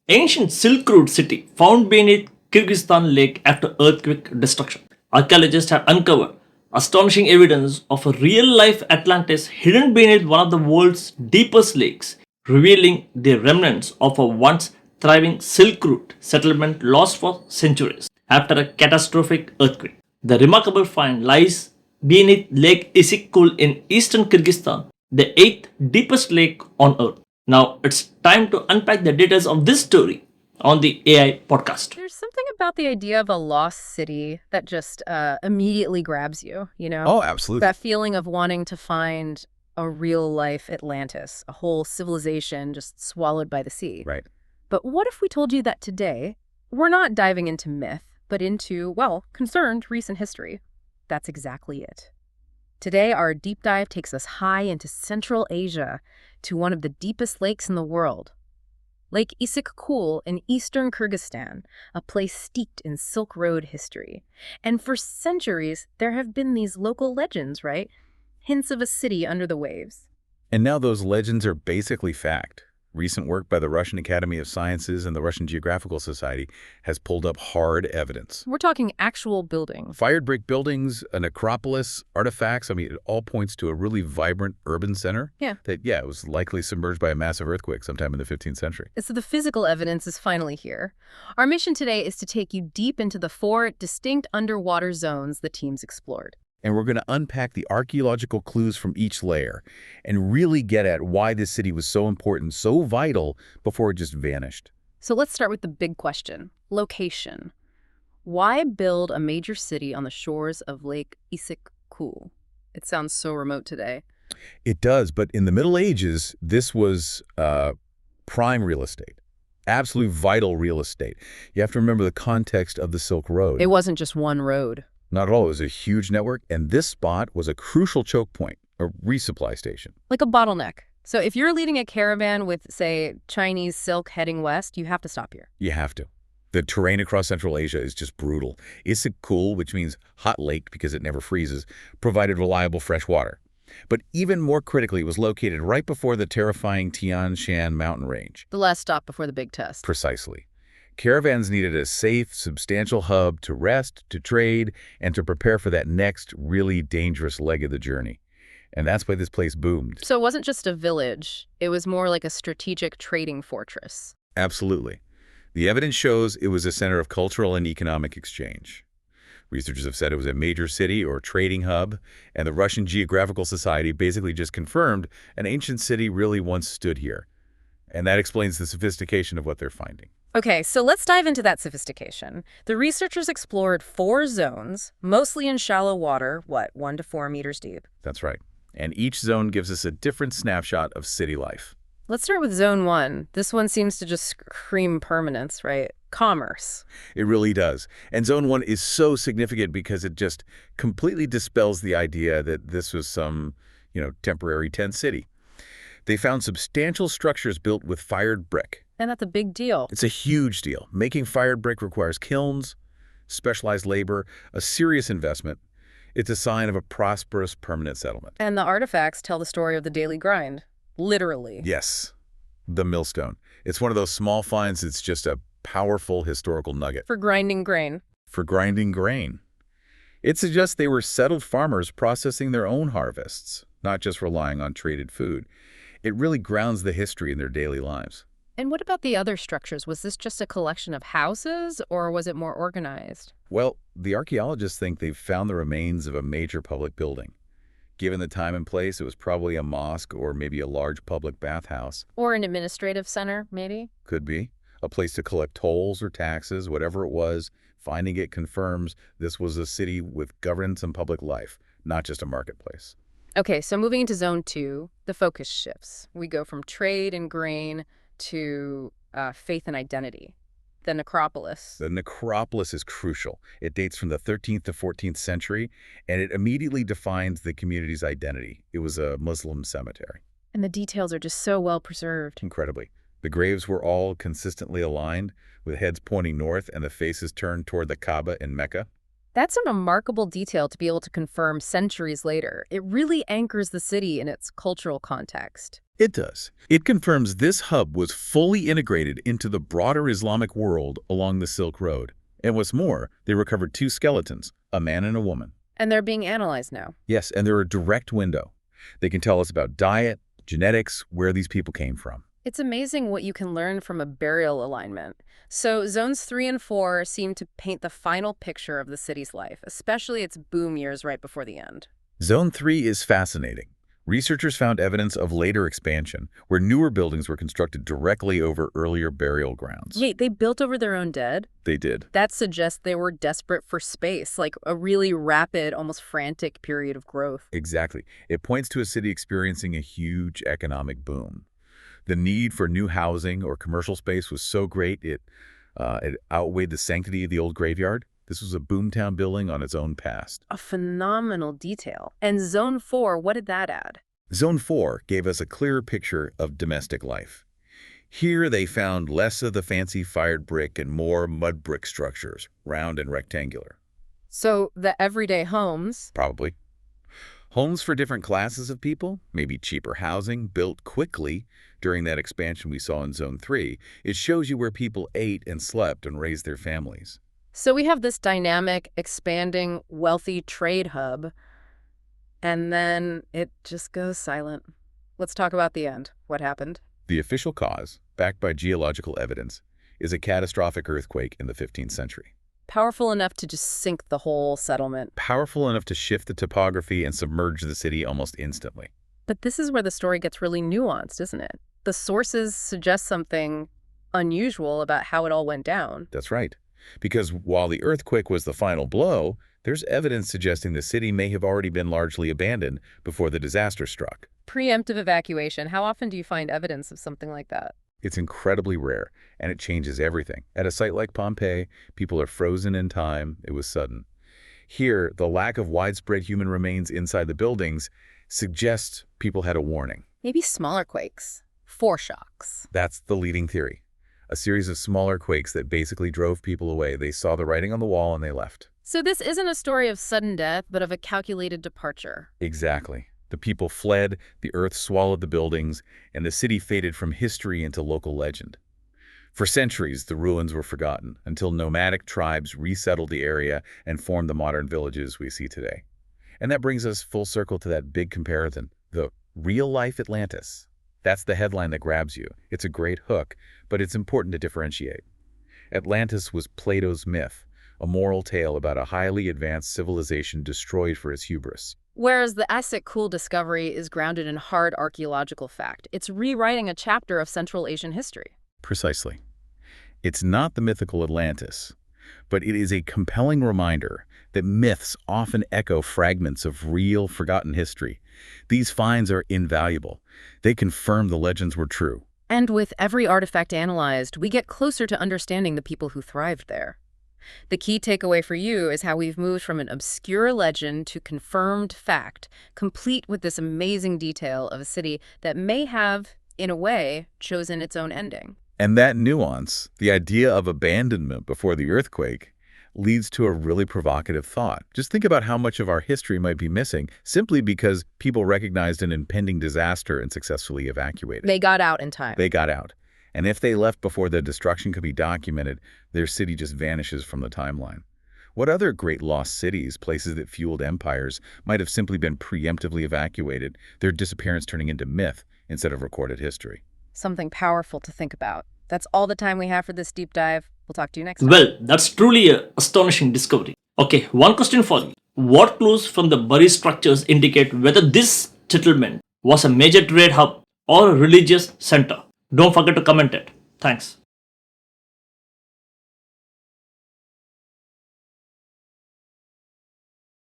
Ancient Silk Road city found beneath Kyrgyzstan lake after earthquake destruction. Archaeologists have uncovered astonishing evidence of a real life Atlantis hidden beneath one of the world's deepest lakes, revealing the remnants of a once thriving Silk Route settlement lost for centuries after a catastrophic earthquake. The remarkable find lies beneath Lake Issyk Kul in eastern Kyrgyzstan, the eighth deepest lake on Earth. Now it's time to unpack the details of this story on the AI podcast. There's something about the idea of a lost city that just immediately grabs you, you know? Oh, absolutely. That feeling of wanting to find a real-life Atlantis, a whole civilization just swallowed by the sea. Right. But what if we told you that today, we're not diving into myth, but into, well, concerned recent history? That's exactly it. Today, our deep dive takes us high into Central Asia to one of the deepest lakes in the world. Lake Issyk Kul in eastern Kyrgyzstan, a place steeped in Silk Road history. And for centuries, there have been these local legends, right? Hints of a city under the waves. And now those legends are basically fact. Recent work by the Russian Academy of Sciences and the Russian Geographical Society has pulled up hard evidence. We're talking actual buildings. Fired brick buildings, a necropolis, artifacts. It all points to a really vibrant urban center. Yeah. It was likely submerged by a massive earthquake sometime in the 15th century. So the physical evidence is finally here. Our mission today is to take you deep into the 4 distinct underwater zones the teams explored. And we're going to unpack the archaeological clues from each layer and really get at why this city was so important, so vital, before it just vanished. So let's start with the big question, location. Why build a major city on the shores of Lake Issyk Kul? It sounds so remote today. It does, but in the Middle Ages, this was prime real estate. Absolute vital real estate. You have to remember the context of the Silk Road. It wasn't just one road. Not at all. It was a huge network, and this spot was a crucial choke point, a resupply station. Like a bottleneck. So if you're leading a caravan with, say, Chinese silk heading west, you have to stop here. You have to. The terrain across Central Asia is just brutal. Issyk Kul, which means hot lake because it never freezes, provided reliable fresh water. But even more critically, it was located right before the terrifying Tian Shan mountain range. The last stop before the big test. Precisely. Caravans needed a safe, substantial hub to rest, to trade, and to prepare for that next really dangerous leg of the journey. And that's why this place boomed. So it wasn't just a village. It was more like a strategic trading fortress. Absolutely. The evidence shows it was a center of cultural and economic exchange. Researchers have said it was a major city or trading hub, and the Russian Geographical Society basically just confirmed an ancient city really once stood here. And that explains the sophistication of what they're finding. Okay, so let's dive into that sophistication. The researchers explored 4 zones, mostly in shallow water, 1 to 4 meters deep. That's right. And each zone gives us a different snapshot of city life. Let's start with Zone 1. This one seems to just scream permanence, right? Commerce. It really does. And Zone 1 is so significant because it just completely dispels the idea that this was some, temporary tent city. They found substantial structures built with fired brick. And that's a big deal. It's a huge deal. Making fired brick requires kilns, specialized labor, a serious investment. It's a sign of a prosperous permanent settlement. And the artifacts tell the story of the daily grind. Literally. Yes, the millstone. It's one of those small finds that's just a powerful historical nugget. For grinding grain. For grinding grain. It suggests they were settled farmers processing their own harvests, not just relying on traded food. It really grounds the history in their daily lives. And what about the other structures? Was this just a collection of houses, or was it more organized? Well, the archaeologists think they've found the remains of a major public building. Given the time and place, it was probably a mosque or maybe a large public bathhouse. Or an administrative center, maybe? Could be. A place to collect tolls or taxes, whatever it was. Finding it confirms this was a city with governance and public life, not just a marketplace. Okay, so moving into Zone 2, the focus shifts. We go from trade and grain to faith and identity. The necropolis. The necropolis is crucial. It dates from the 13th to 14th century, and it immediately defines the community's identity. It was a Muslim cemetery. And the details are just so well preserved. Incredibly. The graves were all consistently aligned, with heads pointing north and the faces turned toward the Kaaba in Mecca. That's a remarkable detail to be able to confirm centuries later. It really anchors the city in its cultural context. It does. It confirms this hub was fully integrated into the broader Islamic world along the Silk Road. And what's more, they recovered 2 skeletons, a man and a woman. And they're being analyzed now. Yes, and they're a direct window. They can tell us about diet, genetics, where these people came from. It's amazing what you can learn from a burial alignment. So zones 3 and 4 seem to paint the final picture of the city's life, especially its boom years right before the end. Zone 3 is fascinating. Researchers found evidence of later expansion, where newer buildings were constructed directly over earlier burial grounds. Wait, they built over their own dead? They did. That suggests they were desperate for space, like a really rapid, almost frantic period of growth. Exactly. It points to a city experiencing a huge economic boom. The need for new housing or commercial space was so great it outweighed the sanctity of the old graveyard. This was a boomtown building on its own past. A phenomenal detail. And Zone 4, what did that add? Zone 4 gave us a clearer picture of domestic life. Here they found less of the fancy fired brick and more mud brick structures, round and rectangular. So the everyday homes. Probably. Homes for different classes of people, maybe cheaper housing, built quickly during that expansion we saw in Zone 3. It shows you where people ate and slept and raised their families. So we have this dynamic, expanding, wealthy trade hub, and then it just goes silent. Let's talk about the end. What happened? The official cause, backed by geological evidence, is a catastrophic earthquake in the 15th century. Powerful enough to just sink the whole settlement. Powerful enough to shift the topography and submerge the city almost instantly. But this is where the story gets really nuanced, isn't it? The sources suggest something unusual about how it all went down. That's right. Because while the earthquake was the final blow, there's evidence suggesting the city may have already been largely abandoned before the disaster struck. Preemptive evacuation. How often do you find evidence of something like that? It's incredibly rare, and it changes everything. At a site like Pompeii, people are frozen in time. It was sudden. Here, the lack of widespread human remains inside the buildings suggests people had a warning. Maybe smaller quakes. Foreshocks. That's the leading theory. A series of smaller quakes that basically drove people away. They saw the writing on the wall and they left. So this isn't a story of sudden death, but of a calculated departure. Exactly. The people fled, the earth swallowed the buildings, and the city faded from history into local legend. For centuries, the ruins were forgotten until nomadic tribes resettled the area and formed the modern villages we see today. And that brings us full circle to that big comparison, the real-life Atlantis. That's the headline that grabs you. It's a great hook, but it's important to differentiate. Atlantis was Plato's myth, a moral tale about a highly advanced civilization destroyed for its hubris. Whereas the Issyk Kul discovery is grounded in hard archaeological fact. It's rewriting a chapter of Central Asian history. Precisely. It's not the mythical Atlantis, but it is a compelling reminder that myths often echo fragments of real, forgotten history. These finds are invaluable. They confirm the legends were true. And with every artifact analyzed, we get closer to understanding the people who thrived there. The key takeaway for you is how we've moved from an obscure legend to confirmed fact, complete with this amazing detail of a city that may have, in a way, chosen its own ending. And that nuance, the idea of abandonment before the earthquake, leads to a really provocative thought. Just think about how much of our history might be missing simply because people recognized an impending disaster and successfully evacuated. They got out in time. They got out. And if they left before the destruction could be documented, their city just vanishes from the timeline. What other great lost cities, places that fueled empires, might have simply been preemptively evacuated, their disappearance turning into myth instead of recorded history? Something powerful to think about. That's all the time we have for this deep dive. We'll talk to you next time. Well, that's truly an astonishing discovery. Okay, one question for you. What clues from the buried structures indicate whether this settlement was a major trade hub or a religious center? Don't forget to comment it. Thanks.